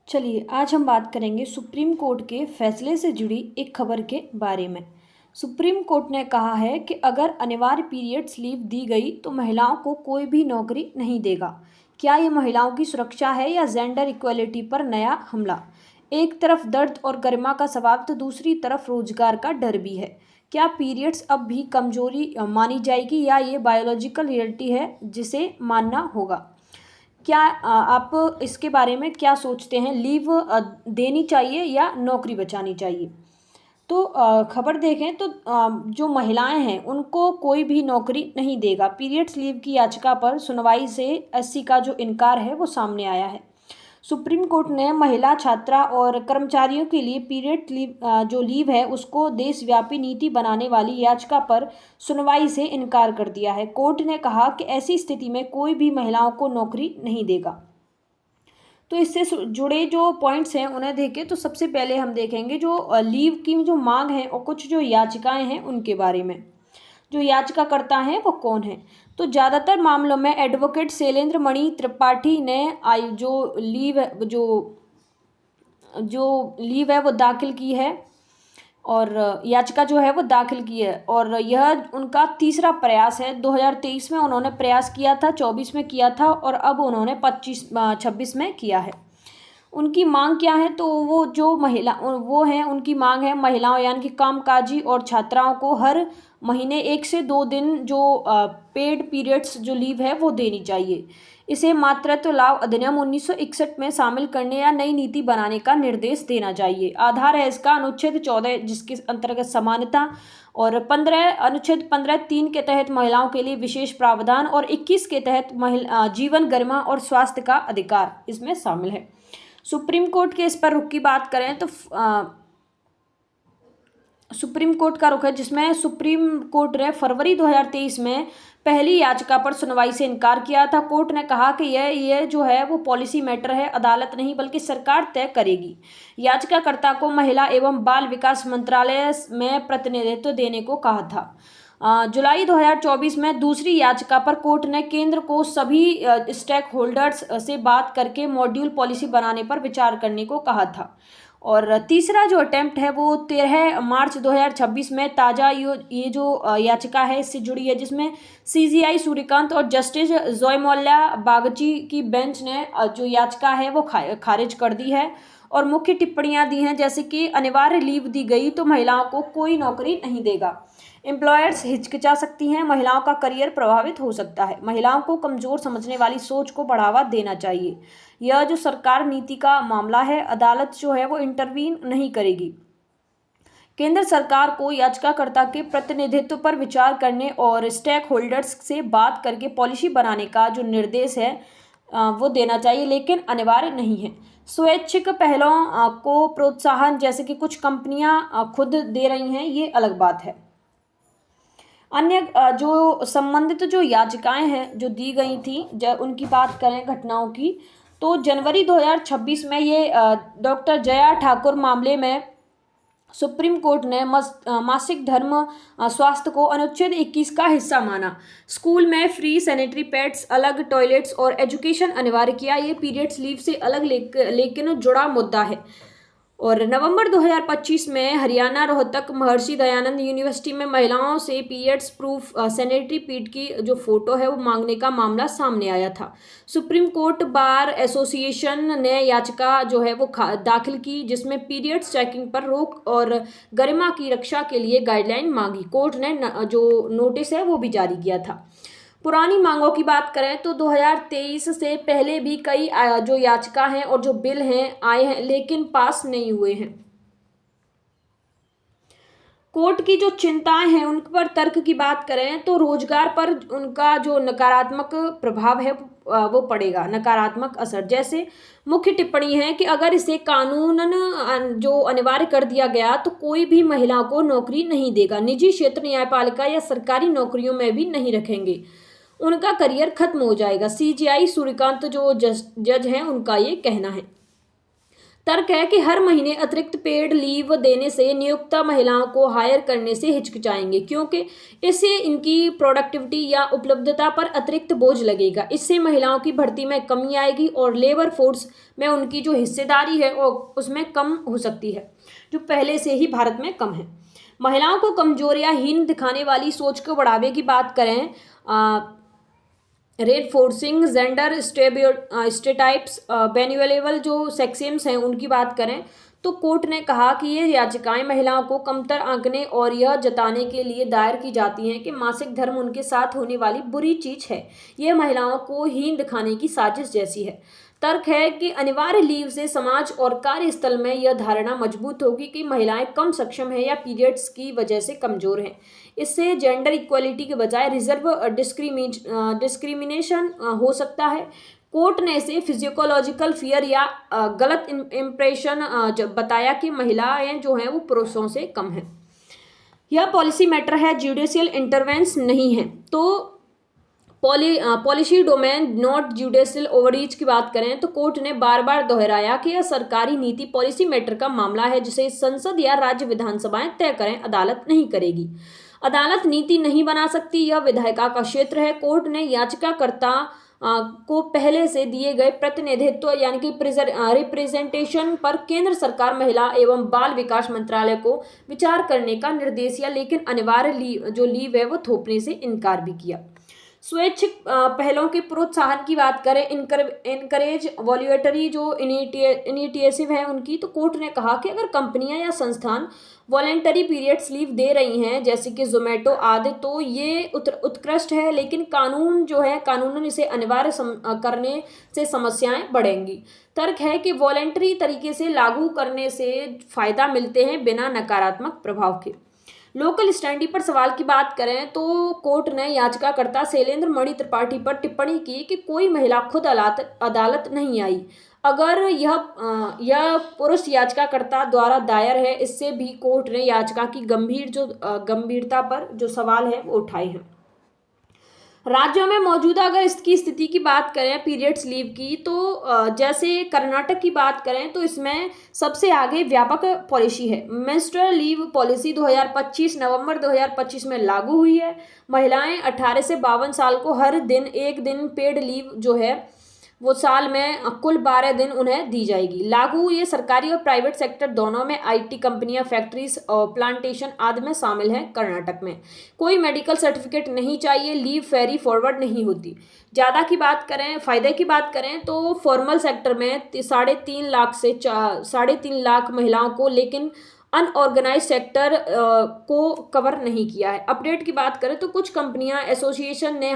चलिए आज हम बात करेंगे सुप्रीम कोर्ट के फैसले से जुड़ी एक खबर के बारे में। सुप्रीम कोर्ट ने कहा है कि अगर अनिवार्य पीरियड्स लीव दी गई तो महिलाओं को कोई भी नौकरी नहीं देगा। क्या ये महिलाओं की सुरक्षा है या जेंडर इक्वलिटी पर नया हमला? एक तरफ दर्द और गरिमा का सवाल तो दूसरी तरफ रोजगार का डर भी है। क्या पीरियड्स अब भी कमजोरी मानी जाएगी या ये बायोलॉजिकल रियलिटी है जिसे मानना होगा? क्या आप इसके बारे में क्या सोचते हैं? लीव देनी चाहिए या नौकरी बचानी चाहिए? तो खबर देखें तो जो महिलाएं हैं उनको कोई भी नौकरी नहीं देगा। पीरियड्स लीव की याचिका पर सुनवाई से एससी का जो इनकार है वो सामने आया है। सुप्रीम कोर्ट ने महिला छात्रा और कर्मचारियों के लिए पीरियड लीव जो लीव है उसको देशव्यापी नीति बनाने वाली याचिका पर सुनवाई से इनकार कर दिया है। कोर्ट ने कहा कि ऐसी स्थिति में कोई भी महिलाओं को नौकरी नहीं देगा। तो इससे जुड़े जो पॉइंट्स हैं उन्हें देखें तो सबसे पहले हम देखेंगे जो लीव की जो मांग है और कुछ जो याचिकाएं हैं उनके बारे में। जो याचिकाकर्ता हैं वो कौन है? तो ज़्यादातर मामलों में एडवोकेट शैलेंद्र मणि त्रिपाठी ने जो लीव है वो दाखिल की है और याचिका जो है वो दाखिल की है और यह उनका तीसरा प्रयास है। 2023 में उन्होंने प्रयास किया था, 24 में किया था और अब उन्होंने 26 में किया है। उनकी मांग क्या है? तो वो हैं उनकी मांग है महिलाओं यानी कि कामकाजी और छात्राओं को हर महीने 1 से 2 दिन जो पेड पीरियड्स जो लीव है वो देनी चाहिए। इसे मातृत्व लाभ अधिनियम 1961 में शामिल करने या नई नीति बनाने का निर्देश देना चाहिए। आधार है इसका अनुच्छेद 14 जिसके अंतर्गत समानता और 15 अनुच्छेद 15(3) के तहत महिलाओं के लिए विशेष प्रावधान और 21 के तहत जीवन गरिमा और स्वास्थ्य का अधिकार इसमें शामिल है। सुप्रीम कोर्ट के इस पर रुख की बात करें तो सुप्रीम कोर्ट का रुख है जिसमें सुप्रीम कोर्ट ने फरवरी 2023 में पहली याचिका पर सुनवाई से इनकार किया था। कोर्ट ने कहा कि यह जो है वो पॉलिसी मैटर है, अदालत नहीं बल्कि सरकार तय करेगी। याचिकाकर्ता को महिला एवं बाल विकास मंत्रालय में प्रतिनिधित्व देने को कहा था। जुलाई 2024 में दूसरी याचिका पर कोर्ट ने केंद्र को सभी स्टेक होल्डर्स से बात करके मॉड्यूल पॉलिसी बनाने पर विचार करने को कहा था। और तीसरा जो अटेम्प्ट है वो 13 मार्च 2026 में ताज़ा ये जो याचिका है इससे जुड़ी है जिसमें सीजीआई सूर्यकांत और जस्टिस जॉयमोल्ला बागची की बेंच ने जो याचिका है वो खारिज कर दी है और मुख्य टिप्पणियां दी हैं जैसे कि अनिवार्य लीव दी गई तो महिलाओं को कोई नौकरी नहीं देगा। एम्प्लॉयर्स हिचकिचा सकती हैं, महिलाओं का करियर प्रभावित हो सकता है, महिलाओं को कमजोर समझने वाली सोच को बढ़ावा देना चाहिए। यह जो सरकार नीति का मामला है, अदालत जो है वो इंटरवीन नहीं करेगी। केंद्र सरकार को याचिकाकर्ता के प्रतिनिधित्व पर विचार करने और स्टेक होल्डर्स से बात करके पॉलिसी बनाने का जो निर्देश है वो देना चाहिए, लेकिन अनिवार्य नहीं है। स्वैच्छिक पहलों को प्रोत्साहन जैसे कि कुछ कंपनियां खुद दे रही हैं, ये अलग बात है। अन्य जो संबंधित जो याचिकाएं हैं जो दी गई थी, जब उनकी बात करें घटनाओं की, तो जनवरी 2026 में ये डॉक्टर जया ठाकुर मामले में सुप्रीम कोर्ट ने मासिक धर्म स्वास्थ्य को अनुच्छेद 21 का हिस्सा माना। स्कूल में फ्री सैनिटरी पैड्स, अलग टॉयलेट्स और एजुकेशन अनिवार्य किया। ये पीरियड्स लीव से अलग लेकिन जुड़ा मुद्दा है। और नवंबर 2025 में हरियाणा रोहतक महर्षि दयानंद यूनिवर्सिटी में महिलाओं से पीरियड्स प्रूफ सैनिटरी पैड की जो फोटो है वो मांगने का मामला सामने आया था। सुप्रीम कोर्ट बार एसोसिएशन ने याचिका जो है वो दाखिल की जिसमें पीरियड्स चेकिंग पर रोक और गरिमा की रक्षा के लिए गाइडलाइन मांगी। कोर्ट ने जो नोटिस है वो भी जारी किया था। पुरानी मांगों की बात करें तो 2023 से पहले भी कई जो याचिका हैं और जो बिल हैं आए हैं लेकिन पास नहीं हुए हैं। कोर्ट की जो चिंताएं हैं उन पर तर्क की बात करें तो रोजगार पर उनका जो नकारात्मक प्रभाव है वो पड़ेगा, नकारात्मक असर। जैसे मुख्य टिप्पणी है कि अगर इसे कानूनन जो अनिवार्य कर दिया गया तो कोई भी महिलाओं को नौकरी नहीं देगा, निजी क्षेत्र न्यायपालिका या सरकारी नौकरियों में भी नहीं रखेंगे, उनका करियर खत्म हो जाएगा। सीजीआई सूर्यकांत जो जज हैं उनका ये कहना है। तर्क है कि हर महीने अतिरिक्त पेड लीव देने से नियोक्ता महिलाओं को हायर करने से हिचकिचाएंगे, क्योंकि इससे इनकी प्रोडक्टिविटी या उपलब्धता पर अतिरिक्त बोझ लगेगा। इससे महिलाओं की भर्ती में कमी आएगी और लेबर फोर्स में उनकी जो हिस्सेदारी है वो उसमें कम हो सकती है, जो पहले से ही भारत में कम है। महिलाओं को कमजोर या हीन दिखाने वाली सोच को बढ़ावे की बात करें, रेनफोर्सिंग जेंडर स्टेटाइप्स बेन्यूएबल जो सेक्शंस हैं उनकी बात करें तो कोर्ट ने कहा कि ये याचिकाएं महिलाओं को कमतर आंकने और यह जताने के लिए दायर की जाती हैं कि मासिक धर्म उनके साथ होने वाली बुरी चीज है। यह महिलाओं को हीन दिखाने की साजिश जैसी है। तर्क है कि अनिवार्य लीव से समाज और कार्यस्थल में यह धारणा मजबूत होगी कि महिलाएं कम सक्षम हैं या पीरियड्स की वजह से कमजोर हैं। इससे जेंडर इक्वलिटी के बजाय रिजर्व डिस्क्रिमिनेशन हो सकता है। कोर्ट ने इसे फिजियोलॉजिकल फियर या गलत इंप्रेशन बताया कि महिलाएं जो हैं वो पुरुषों से कम हैं। यह पॉलिसी मैटर है, जुडिशियल इंटरवेंस नहीं है। तो policy domain not judicial overreach की बात करें तो कोर्ट ने बार बार दोहराया कि यह सरकारी नीति पॉलिसी मैटर का मामला है जिसे संसद या राज्य विधानसभाएं तय करें, अदालत नहीं करेगी। अदालत नीति नहीं बना सकती, यह विधायिका का क्षेत्र है। कोर्ट ने याचिकाकर्ता को पहले से दिए गए प्रतिनिधित्व यानी कि रिप्रेजेंटेशन पर केंद्र सरकार महिला एवं बाल विकास मंत्रालय को विचार करने का निर्देश दिया, लेकिन अनिवार्य जो लीव है वो थोपने से इनकार भी किया। स्वैच्छिक पहलों के प्रोत्साहन की बात करें, इनकरेज वॉल्यूटरी जो इनिशिएटिव है उनकी, तो कोर्ट ने कहा कि अगर कंपनियां या संस्थान वॉलेंटरी पीरियड्स लीव दे रही हैं जैसे कि जोमेटो आदि, तो ये उत्कृष्ट है, लेकिन कानून जो है कानूनन इसे अनिवार्य करने से समस्याएं बढ़ेंगी। तर्क है कि वॉलेंटरी तरीके से लागू करने से फायदा मिलते हैं बिना नकारात्मक प्रभाव के। लोकल स्टैंडी पर सवाल की बात करें तो कोर्ट ने याचिकाकर्ता शैलेंद्र मणि त्रिपाठी पर टिप्पणी की कि कोई महिला खुद अदालत नहीं आई। अगर यह पुरुष याचिकाकर्ता द्वारा दायर है, इससे भी कोर्ट ने याचिका की गंभीरता पर जो सवाल है वो उठाए हैं। राज्यों में मौजूदा अगर इसकी स्थिति की बात करें पीरियड्स लीव की, तो जैसे कर्नाटक की बात करें तो इसमें सबसे आगे व्यापक पॉलिसी है। मेंस्ट्रुअल लीव पॉलिसी 2025 नवंबर 2025 में लागू हुई है। महिलाएं 18 से 52 साल को हर दिन एक दिन पेड लीव जो है वो साल में कुल 12 दिन उन्हें दी जाएगी। लागू ये सरकारी और प्राइवेट सेक्टर दोनों में, आईटी कंपनियां, फैक्ट्रीज और प्लांटेशन आदि में शामिल हैं। कर्नाटक में कोई मेडिकल सर्टिफिकेट नहीं चाहिए, लीव फेरी फॉरवर्ड नहीं होती। ज़्यादा की बात करें, फायदे की बात करें तो फॉर्मल सेक्टर में 3.5 लाख से 3.5 लाख महिलाओं को, लेकिन अनऑर्गेनाइज सेक्टर को कवर नहीं किया है। अपडेट की बात करें तो कुछ कंपनियां एसोसिएशन ने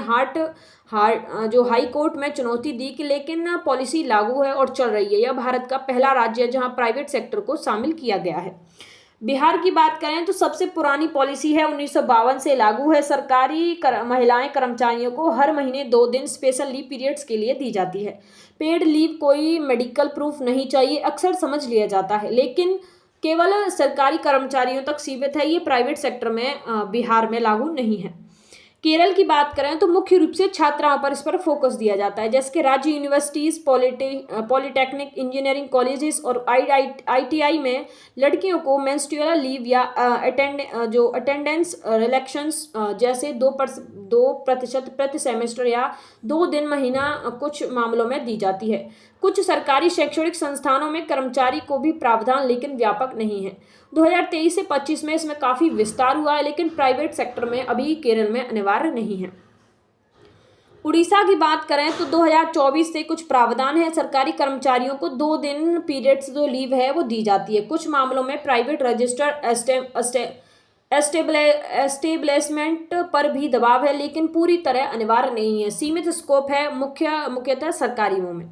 जो हाई कोर्ट में चुनौती दी कि लेकिन पॉलिसी लागू है और चल रही है। यह भारत का पहला राज्य है जहां प्राइवेट सेक्टर को शामिल किया गया है। बिहार की बात करें तो सबसे पुरानी पॉलिसी है, 1952 से लागू है। सरकारी महिलाएं कर्मचारियों को हर महीने 2 दिन स्पेशल लीव पीरियड्स के लिए दी जाती है। पेड लीव कोई मेडिकल प्रूफ नहीं चाहिए, अक्सर समझ लिया जाता है, लेकिन केवल सरकारी कर्मचारियों तक सीमित है। ये प्राइवेट सेक्टर में बिहार में लागू नहीं है। केरल की बात करें तो मुख्य रूप से छात्राओं पर इस पर फोकस दिया जाता है, जैसे कि राज्य यूनिवर्सिटीज, पॉलिटेक्निक, इंजीनियरिंग कॉलेजेस और आईटीआई में लड़कियों को मेंस्ट्रुअल लीव या अटेंडेंस रिलेक्शंस जैसे 2% प्रति सेमेस्टर या 2 दिन महीना कुछ मामलों में दी जाती है। कुछ सरकारी शैक्षणिक संस्थानों में कर्मचारी को भी प्रावधान, लेकिन व्यापक नहीं है। 2023 से 25 में इसमें काफी विस्तार हुआ है, लेकिन प्राइवेट सेक्टर में अभी केरल में अनिवार्य नहीं है। उड़ीसा की बात करें तो 2024 से कुछ प्रावधान है। सरकारी कर्मचारियों को 2 दिन पीरियड्स जो लीव है वो दी जाती है। कुछ मामलों में प्राइवेट रजिस्टर एस्टेब्लिशमेंट पर भी दबाव है, लेकिन पूरी तरह अनिवार्य नहीं है। सीमित स्कोप है, मुख्यतः सरकारियों में।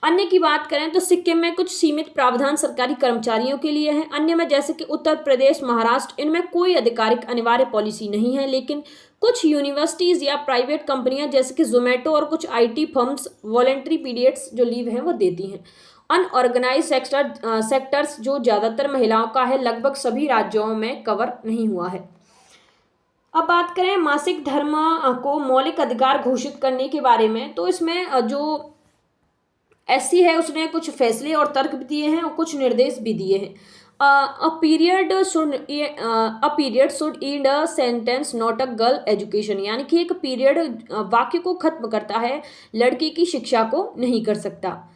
अन्य की बात करें तो सिक्किम में कुछ सीमित प्रावधान सरकारी कर्मचारियों के लिए हैं। अन्य में जैसे कि उत्तर प्रदेश, महाराष्ट्र, इनमें कोई आधिकारिक अनिवार्य पॉलिसी नहीं है, लेकिन कुछ यूनिवर्सिटीज या प्राइवेट कंपनियां जैसे कि जोमेटो और कुछ आईटी फर्म्स वॉलेंटरी पीरियड्स जो लीव हैं वो देती हैं। अनऑर्गेनाइज सेक्टर्स जो ज़्यादातर महिलाओं का है, लगभग सभी राज्यों में कवर नहीं हुआ है। अब बात करें मासिक धर्म को मौलिक अधिकार घोषित करने के बारे में, तो इसमें जो ऐसी है, उसने कुछ फैसले और तर्क भी दिए हैं और कुछ निर्देश भी दिए हैं। A period should and a sentence not a girl education, यानी कि एक पीरियड वाक्य को खत्म करता है, लड़की की शिक्षा को नहीं कर सकता।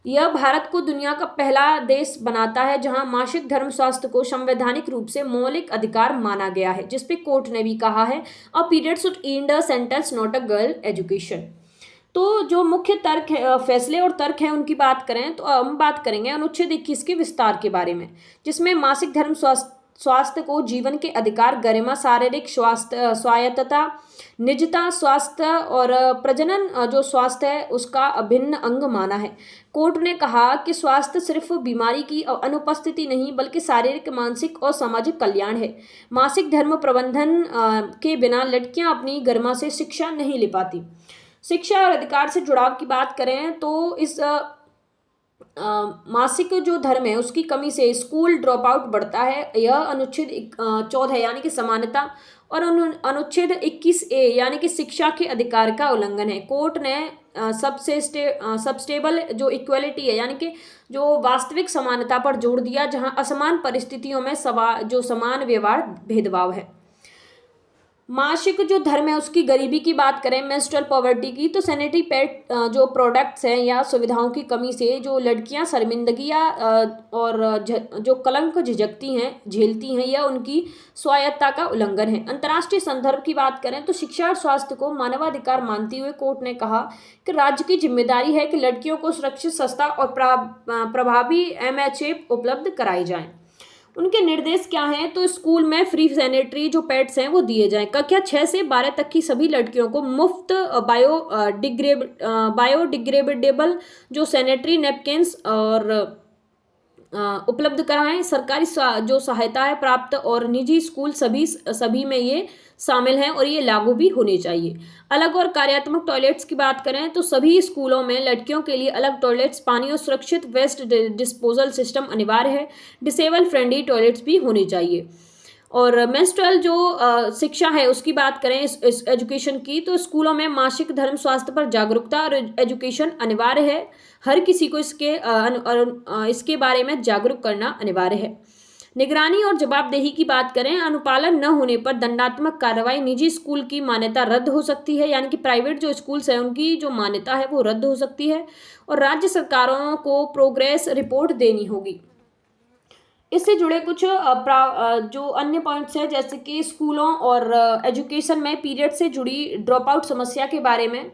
यह भारत को दुनिया का पहला देश बनाता है जहां मासिक धर्म स्वास्थ्य को संवैधानिक रूप से मौलिक अधिकार माना गया है, जिसपे कोर्ट ने भी कहा है a period should and a sentence not a girl education. तो जो मुख्य तर्क है, फैसले और तर्क हैं, उनकी बात करें तो हम बात करेंगे अनुच्छेद 21 के विस्तार के बारे में, जिसमें मासिक धर्म स्वास्थ्य को जीवन के अधिकार, गरिमा, शारीरिक स्वास्थ्य, स्वायत्तता, निजता, स्वास्थ्य और प्रजनन जो स्वास्थ्य है उसका अभिन्न अंग माना है। कोर्ट ने कहा कि स्वास्थ्य सिर्फ बीमारी की अनुपस्थिति नहीं बल्कि शारीरिक, मानसिक और सामाजिक कल्याण है। मासिक धर्म प्रबंधन के बिना लड़कियां अपनी गरिमा से शिक्षा नहीं ले पाती। शिक्षा और अधिकार से जुड़ाव की बात करें तो इस मासिक जो धर्म है उसकी कमी से स्कूल ड्रॉप आउट बढ़ता है। यह अनुच्छेद 14 यानी कि समानता और अनुच्छेद 21A यानी कि शिक्षा के अधिकार का उल्लंघन है। कोर्ट ने सबस्टेबल जो इक्वलिटी है यानी कि जो वास्तविक समानता पर जोर दिया, जहां असमान परिस्थितियों में जो समान व्यवहार भेदभाव है। मासिक जो धर्म है उसकी गरीबी की बात करें, मेंस्ट्रुअल पॉवर्टी की, तो सैनिटरी पैड जो प्रोडक्ट्स हैं या सुविधाओं की कमी से जो लड़कियां शर्मिंदगी या और जो कलंक झिझकती हैं, झेलती हैं, यह उनकी स्वायत्तता का उल्लंघन है। अंतर्राष्ट्रीय संदर्भ की बात करें तो शिक्षा और स्वास्थ्य को मानवाधिकार मानते हुए कोर्ट ने कहा कि राज्य की जिम्मेदारी है कि लड़कियों को सुरक्षित, सस्ता और प्रभावी MHA उपलब्ध कराई जाए। उनके निर्देश क्या हैं, तो स्कूल में फ्री सैनिटरी जो पैड्स हैं वो दिए जाएं। कक्षा 6 से 12 तक की सभी लड़कियों को मुफ्त बायोडिग्रेडेबल जो सैनिटरी नैपकिन्स और उपलब्ध कराएं। सरकारी जो सहायता है प्राप्त और निजी स्कूल सभी में ये शामिल हैं और ये लागू भी होने चाहिए। अलग और कार्यात्मक टॉयलेट्स की बात करें तो सभी स्कूलों में लड़कियों के लिए अलग टॉयलेट्स, पानी और सुरक्षित वेस्ट डिस्पोजल सिस्टम अनिवार्य है। डिसेबल फ्रेंडली टॉयलेट्स भी होने चाहिए। और मेंस्ट्रुअल जो शिक्षा है उसकी बात करें इस एजुकेशन की, तो स्कूलों में मासिक धर्म स्वास्थ्य पर जागरूकता और एजुकेशन अनिवार्य है। हर किसी को इसके बारे में जागरूक करना अनिवार्य है। निगरानी और जवाबदेही की बात करें, अनुपालन न होने पर दंडात्मक कार्रवाई, निजी स्कूल की मान्यता रद्द हो सकती है, यानी कि प्राइवेट जो स्कूल्स हैं उनकी जो मान्यता है वो रद्द हो सकती है और राज्य सरकारों को प्रोग्रेस रिपोर्ट देनी होगी। इससे जुड़े कुछ जो अन्य पॉइंट्स हैं, जैसे कि स्कूलों और एजुकेशन में पीरियड से जुड़ी ड्रॉप आउट समस्या के बारे में,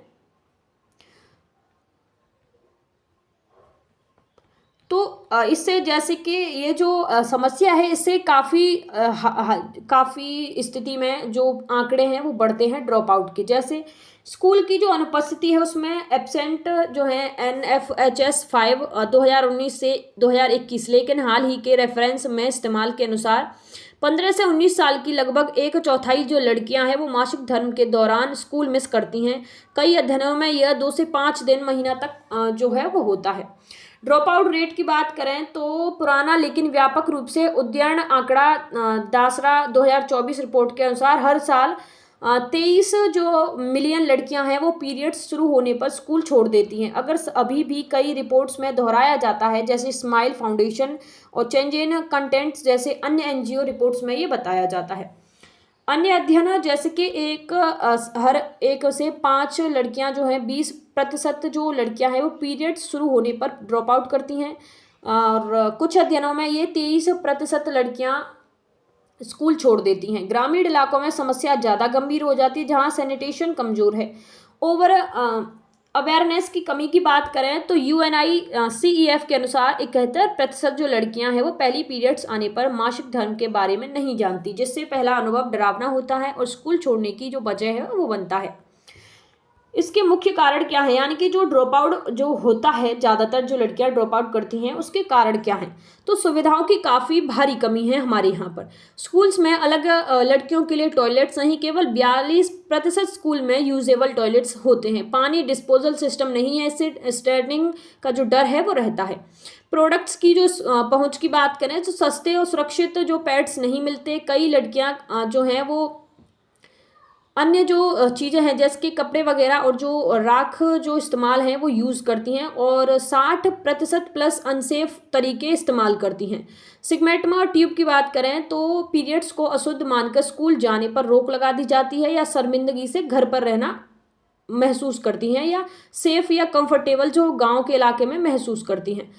तो इससे जैसे कि ये जो समस्या है इससे काफ़ी स्थिति में जो आंकड़े हैं वो बढ़ते हैं ड्रॉप आउट के। जैसे स्कूल की जो अनुपस्थिति है उसमें एब्सेंट जो है NFHS 5 2019 से 2021, लेकिन हाल ही के रेफरेंस में इस्तेमाल के अनुसार 15 से 19 साल की लगभग 1/4 जो लड़कियां हैं वो मासिक धर्म के दौरान स्कूल मिस करती हैं। कई अध्ययनों में यह 2 से 5 दिन, महीना तक जो है वो होता है। ड्रॉप आउट रेट की बात करें तो पुराना लेकिन व्यापक रूप से उद्यर्ण आंकड़ा दासरा 2024 रिपोर्ट के अनुसार हर साल 23 जो मिलियन लड़कियां हैं वो पीरियड्स शुरू होने पर स्कूल छोड़ देती हैं। अगर अभी भी कई रिपोर्ट्स में दोहराया जाता है, जैसे स्माइल फाउंडेशन और चेंज इन कंटेंट्स जैसे अन्य NGO रिपोर्ट्स में ये बताया जाता है। अन्य अध्ययन जैसे कि हर 1 से 5 लड़कियां जो हैं 20% जो लड़कियां हैं वो पीरियड्स शुरू होने पर ड्रॉप आउट करती हैं और कुछ अध्ययनों में ये 23% लड़कियां स्कूल छोड़ देती हैं। ग्रामीण इलाकों में समस्या ज़्यादा गंभीर हो जाती है जहां सैनिटेशन कमज़ोर है। अवेयरनेस की कमी की बात करें तो UNICEF के अनुसार 71% जो लड़कियां हैं वो पहली पीरियड्स आने पर मासिक धर्म के बारे में नहीं जानती, जिससे पहला अनुभव डरावना होता है और स्कूल छोड़ने की जो वजह है वो बनता है। इसके मुख्य कारण क्या है, यानी कि जो ड्रॉप आउट जो होता है, ज़्यादातर जो लड़कियां ड्रॉप आउट करती हैं उसके कारण क्या हैं, तो सुविधाओं की काफ़ी भारी कमी है हमारे यहाँ पर। स्कूल्स में अलग लड़कियों के लिए टॉयलेट्स नहीं, केवल 42% स्कूल में यूजेबल टॉयलेट्स होते हैं। पानी डिस्पोजल सिस्टम नहीं है, इससे स्टैंडिंग का जो डर है वो रहता है। प्रोडक्ट्स की जो पहुँच की बात करें तो सस्ते और सुरक्षित जो पैड्स नहीं मिलते। कई लड़कियाँ जो हैं वो अन्य जो चीज़ें हैं जैसे कि कपड़े वगैरह और जो राख जो इस्तेमाल हैं वो यूज़ करती हैं और 60% प्लस अनसेफ तरीके इस्तेमाल करती हैं। सिग्मेटमा और ट्यूब की बात करें तो पीरियड्स को अशुद्ध मानकर स्कूल जाने पर रोक लगा दी जाती है या शर्मिंदगी से घर पर रहना महसूस करती हैं या सेफ या कंफर्टेबल जो गांव के इलाके में महसूस करती हैं।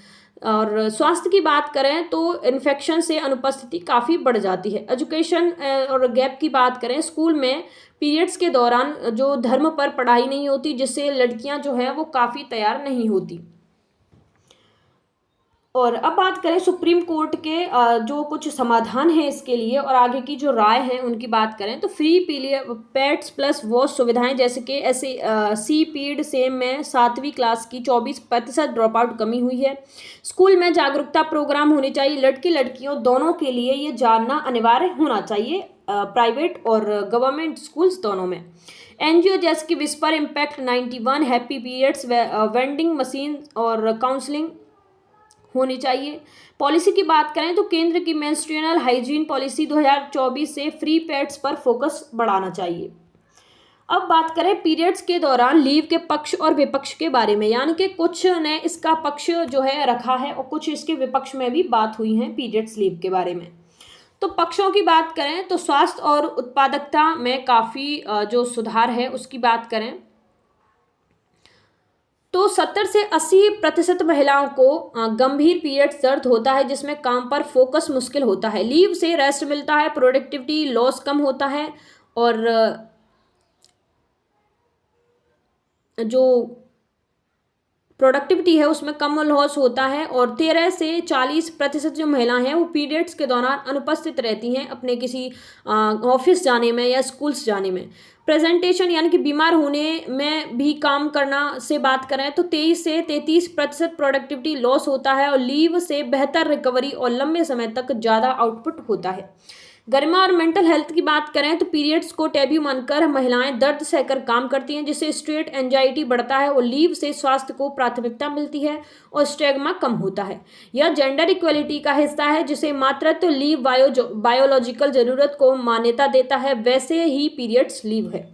और स्वास्थ्य की बात करें तो इन्फेक्शन से अनुपस्थिति काफ़ी बढ़ जाती है। एजुकेशन और गैप की बात करें, स्कूल में पीरियड्स के दौरान जो धर्म पर पढ़ाई नहीं होती जिससे लड़कियां जो है वो काफ़ी तैयार नहीं होती। और अब बात करें सुप्रीम कोर्ट के जो कुछ समाधान है इसके लिए और आगे की जो राय है उनकी बात करें तो फ्री पेट्स प्लस वॉश सुविधाएं जैसे कि ऐसे सी पीड सेम में 7वीं क्लास की 24% ड्रॉप आउट कमी हुई है। स्कूल में जागरूकता प्रोग्राम होने चाहिए, लड़के लड़कियों दोनों के लिए ये जानना अनिवार्य होना चाहिए, प्राइवेट और गवर्नमेंट स्कूल्स दोनों में। एनजीओ जैसे कि whisper impact 91 happy periods vending machine और काउंसलिंग होनी चाहिए। पॉलिसी की बात करें तो केंद्र की मेंस्ट्रुअल हाइजीन पॉलिसी 2024 से फ्री पेड्स पर फोकस बढ़ाना चाहिए। अब बात करें पीरियड्स के दौरान लीव के पक्ष और विपक्ष के बारे में, यानी कि कुछ ने इसका पक्ष जो है रखा है और कुछ इसके विपक्ष में भी बात हुई है पीरियड्स लीव के बारे में। तो पक्षों की बात करें तो स्वास्थ्य और उत्पादकता में काफ़ी जो सुधार है उसकी बात करें तो 70 से 80% महिलाओं को गंभीर पीरियड्स दर्द होता है जिसमें काम पर फोकस मुश्किल होता है। लीव से रेस्ट मिलता है, प्रोडक्टिविटी लॉस कम होता है और जो प्रोडक्टिविटी है उसमें कम लॉस होता है और 13 से 40% जो महिलाएं हैं वो पीरियड्स के दौरान अनुपस्थित रहती हैं अपने किसी ऑफिस जाने में या स्कूल्स जाने में। प्रेजेंटेशन यानी कि बीमार होने में भी काम करना से बात करें तो 23 से 33% प्रोडक्टिविटी लॉस होता है और लीव से बेहतर रिकवरी और लंबे समय तक ज़्यादा आउटपुट होता है। गरिमा और मेंटल हेल्थ की बात करें तो पीरियड्स को टैबू मानकर महिलाएं दर्द सहकर काम करती हैं जिससे स्ट्रेस एंजाइटी बढ़ता है और लीव से स्वास्थ्य को प्राथमिकता मिलती है और स्टिग्मा कम होता है। यह जेंडर इक्वलिटी का हिस्सा है जिसे मातृत्व लीव बायोलॉजिकल जरूरत को मान्यता देता है, वैसे ही पीरियड्स लीव है।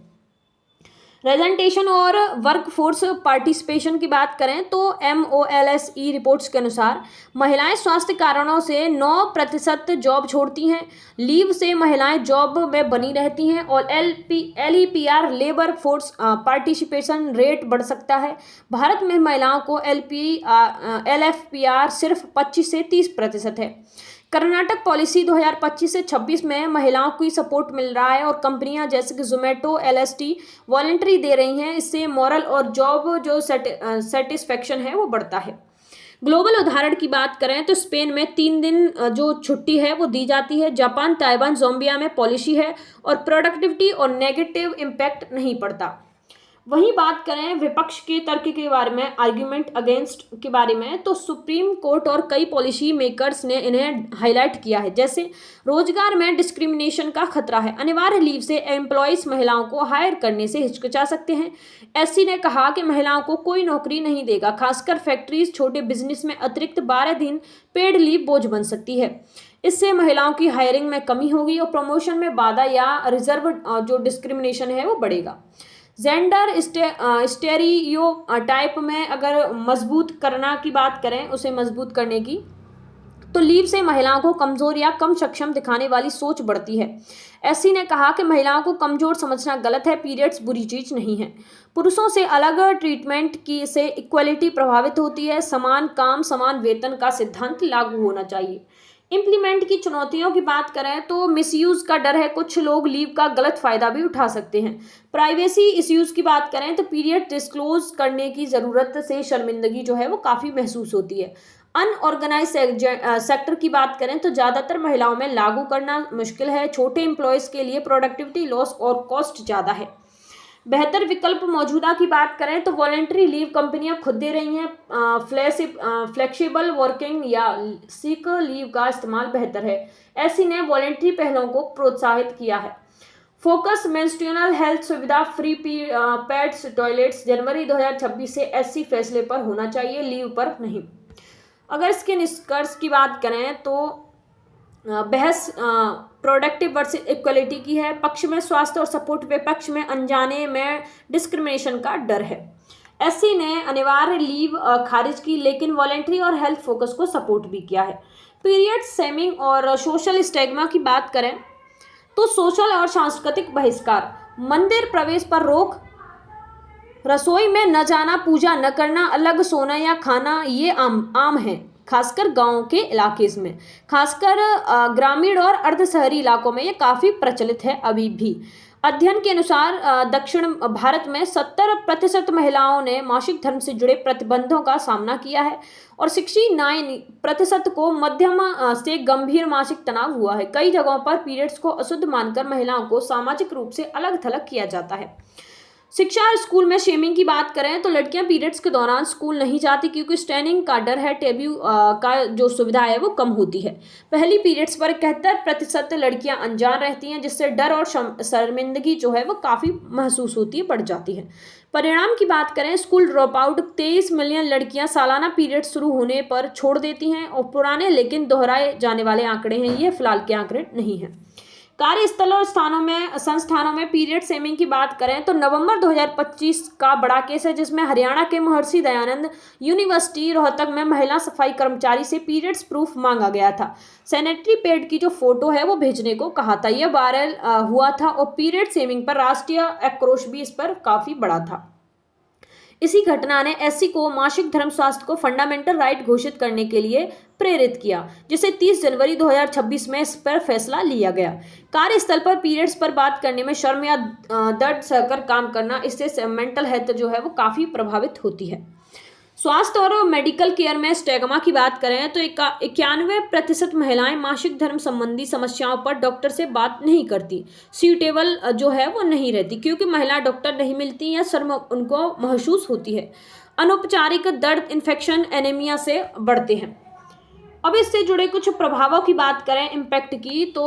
प्रेजेंटेशन और वर्कफोर्स पार्टिसिपेशन की बात करें तो MOLSE रिपोर्ट्स के अनुसार महिलाएं स्वास्थ्य कारणों से 9% जॉब छोड़ती हैं, लीव से महिलाएं जॉब में बनी रहती हैं और LEPR labour force participation rate बढ़ सकता है। भारत में महिलाओं को LFPR सिर्फ 25 से 30% है। कर्नाटक पॉलिसी 2025 से 26 में महिलाओं को सपोर्ट मिल रहा है और कंपनियां जैसे कि जोमेटो LST वॉलंटरी दे रही हैं, इससे मॉरल और जॉब जो सेटिस्फेक्शन है वो बढ़ता है। ग्लोबल उदाहरण की बात करें तो स्पेन में 3 दिन जो छुट्टी है वो दी जाती है, जापान ताइवान ज़ाम्बिया में पॉलिसी है और प्रोडक्टिविटी और नेगेटिव इम्पैक्ट नहीं पड़ता। वहीं बात करें विपक्ष के तर्क के बारे में, आर्ग्यूमेंट अगेंस्ट के बारे में, तो सुप्रीम कोर्ट और कई पॉलिसी मेकर्स ने इन्हें हाईलाइट किया है। जैसे रोजगार में डिस्क्रिमिनेशन का खतरा है, अनिवार्य लीव से एम्प्लॉयज महिलाओं को हायर करने से हिचकिचा सकते हैं। एससी ने कहा कि महिलाओं को कोई नौकरी नहीं देगा, खासकर फैक्ट्रीज छोटे बिजनेस में अतिरिक्त 12 दिन पेड लीव बोझ बन सकती है। इससे महिलाओं की हायरिंग में कमी होगी और प्रमोशन में बाधा या रिजर्व जो डिस्क्रिमिनेशन है वो बढ़ेगा। जेंडर स्टेरियो टाइप में अगर मजबूत करना की बात करें, उसे मजबूत करने की, तो लीव से महिलाओं को कमजोर या कम सक्षम दिखाने वाली सोच बढ़ती है। एससी ने कहा कि महिलाओं को कमजोर समझना गलत है, पीरियड्स बुरी चीज नहीं है। पुरुषों से अलग ट्रीटमेंट की से इक्वलिटी प्रभावित होती है, समान काम समान वेतन का सिद्धांत लागू होना चाहिए। इम्प्लीमेंट की चुनौतियों की बात करें तो मिसयूज का डर है, कुछ लोग लीव का गलत फायदा भी उठा सकते हैं। प्राइवेसी इश्यूज की बात करें तो पीरियड डिस्क्लोज करने की जरूरत से शर्मिंदगी जो है वो काफी महसूस होती है। अनऑर्गेनाइज सेक्टर की बात करें तो ज्यादातर महिलाओं में लागू करना मुश्किल है, छोटे एम्प्लॉयज के लिए प्रोडक्टिविटी लॉस और कॉस्ट ज्यादा है। बेहतर विकल्प मौजूदा की बात करें तो वॉलेंट्री लीव कंपनियां खुद दे रही हैं, फ्लेक्सिबल वर्किंग या सिक लीव का इस्तेमाल बेहतर है। ऐसी ने वॉलेंट्री पहलों को प्रोत्साहित किया है। फोकस मेंस्ट्रुअल हेल्थ सुविधा फ्री पैड्स टॉयलेट्स जनवरी 2026 से एससी फैसले पर होना चाहिए, लीव पर नहीं। अगर इसके निष्कर्ष की बात करें तो बहस प्रोडक्टिव वर्सेस इक्वलिटी की है, पक्ष में स्वास्थ्य और सपोर्ट, विपक्ष में अनजाने में डिस्क्रिमिनेशन का डर है। एससी ने अनिवार्य लीव खारिज की, लेकिन वॉलेंट्री और हेल्थ फोकस को सपोर्ट भी किया है। पीरियड सेमिंग और सोशल स्टिग्मा की बात करें तो सोशल और सांस्कृतिक बहिष्कार, मंदिर प्रवेश पर रोक, रसोई में न जाना, पूजा न करना, अलग सोना या खाना, ये आम है, खासकर गांव के इलाके में। खासकर ग्रामीण और अर्ध शहरी इलाकों में ये काफ़ी प्रचलित है अभी भी। अध्ययन के अनुसार दक्षिण भारत में 70% महिलाओं ने मासिक धर्म से जुड़े प्रतिबंधों का सामना किया है और 69% को मध्यम से गंभीर मासिक तनाव हुआ है। कई जगहों पर पीरियड्स को अशुद्ध मानकर महिलाओं को सामाजिक रूप से अलग थलग किया जाता है। शिक्षा और स्कूल में शेमिंग की बात करें तो लड़कियां पीरियड्स के दौरान स्कूल नहीं जाती क्योंकि स्टैनिंग का डर है, टैबू का जो सुविधा है वो कम होती है। पहली पीरियड्स पर 71% लड़कियां अनजान रहती हैं, जिससे डर और शर्मिंदगी जो है वो काफ़ी महसूस होती है, बढ़ जाती है। परिणाम की बात करें, स्कूल ड्रॉप आउट 23 मिलियन लड़कियां सालाना पीरियड शुरू होने पर छोड़ देती हैं और पुराने लेकिन दोहराए जाने वाले आंकड़े हैं, ये फिलहाल के आंकड़े नहीं हैं। कार्यस्थल और संस्थानों में पीरियड सेमिंग की बात करें तो नवंबर 2025 का बड़ा केस है, जिसमें हरियाणा के महर्षि दयानंद यूनिवर्सिटी रोहतक में महिला सफाई कर्मचारी से पीरियड्स प्रूफ मांगा गया था। सैनिटरी पैड की जो फोटो है वो भेजने को कहा था, यह वायरल हुआ था और पीरियड सेमिंग पर राष्ट्रीय आक्रोश भी इस पर काफी बड़ा था। इसी घटना ने एससी को मासिक धर्म स्वास्थ्य को फंडामेंटल राइट घोषित करने के लिए प्रेरित किया, जिसे 30 जनवरी 2026 में इस पर फैसला लिया गया। कार्यस्थल पर पीरियड्स पर बात करने में शर्म या दर्द सहकर काम करना, इससे मेंटल हेल्थ जो है वो काफ़ी प्रभावित होती है। स्वास्थ्य और मेडिकल केयर में स्टिग्मा की बात करें तो 91% महिलाएं मासिक धर्म संबंधी समस्याओं पर डॉक्टर से बात नहीं करती, सूटेबल जो है वो नहीं रहती क्योंकि महिला डॉक्टर नहीं मिलती या शर्म उनको महसूस होती है। अनौपचारिक दर्द, इन्फेक्शन, एनीमिया से बढ़ते हैं। अब इससे जुड़े कुछ प्रभावों की बात करें इम्पैक्ट की तो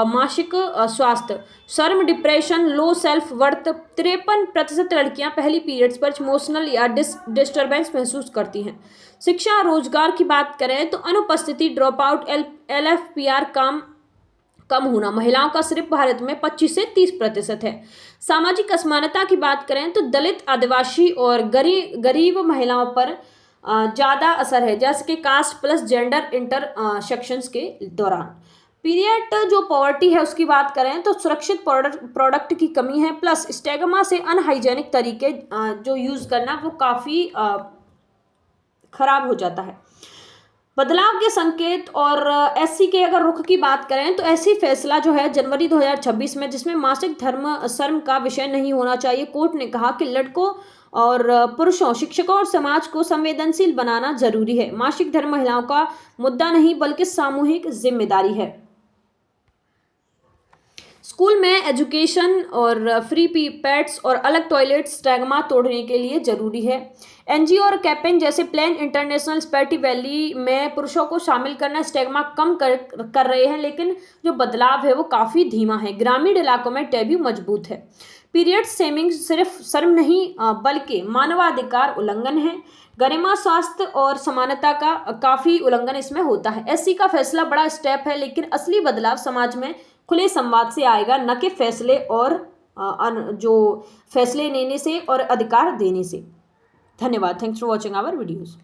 मासिक स्वास्थ्य, शर्म, डिप्रेशन, लो सेल्फ वर्थ, 53% लड़कियां पहली पीरियड्स पर इमोशनल या डिस्टर्बेंस महसूस करती हैं। शिक्षा और रोजगार की बात करें तो अनुपस्थिति, ड्रॉप आउट, LFPR कम होना, महिलाओं का सिर्फ भारत में 25 से 30% है। सामाजिक असमानता की बात करें तो दलित, आदिवासी और गरीब महिलाओं पर ज़्यादा असर है, जैसे कि कास्ट प्लस जेंडर इंटरसेक्शंस के दौरान। पीरियड जो पॉवर्टी है उसकी बात करें तो सुरक्षित प्रोडक्ट की कमी है, प्लस स्टिग्मा से अनहाइजेनिक तरीके जो यूज़ करना वो काफ़ी खराब हो जाता है। बदलाव के संकेत और एससी के अगर रुख की बात करें तो ऐसी फैसला जो है जनवरी 2026 में, जिसमें मासिक धर्म शर्म का विषय नहीं होना चाहिए। कोर्ट ने कहा कि लड़कों और पुरुषों, शिक्षकों और समाज को संवेदनशील बनाना जरूरी है। मासिक धर्म महिलाओं का मुद्दा नहीं बल्कि सामूहिक जिम्मेदारी है। स्कूल में एजुकेशन और फ्री पैड्स और अलग टॉयलेट स्टिग्मा तोड़ने के लिए जरूरी है। एनजीओ और कैपेन जैसे प्लान इंटरनेशनल स्पैटी वैली में पुरुषों को शामिल करना स्टिग्मा कम कर रहे हैं, लेकिन जो बदलाव है वो काफ़ी धीमा है। ग्रामीण इलाकों में टैबू मजबूत है। पीरियड सेमिंग सिर्फ शर्म नहीं बल्कि मानवाधिकार उल्लंघन है। गरिमा, स्वास्थ्य और समानता का काफ़ी उल्लंघन इसमें होता है। एससी का फैसला बड़ा स्टेप है, लेकिन असली बदलाव समाज में खुले संवाद से आएगा, न कि फैसले और जो फैसले लेने से और अधिकार देने से। धन्यवाद। Thanks for watching our videos.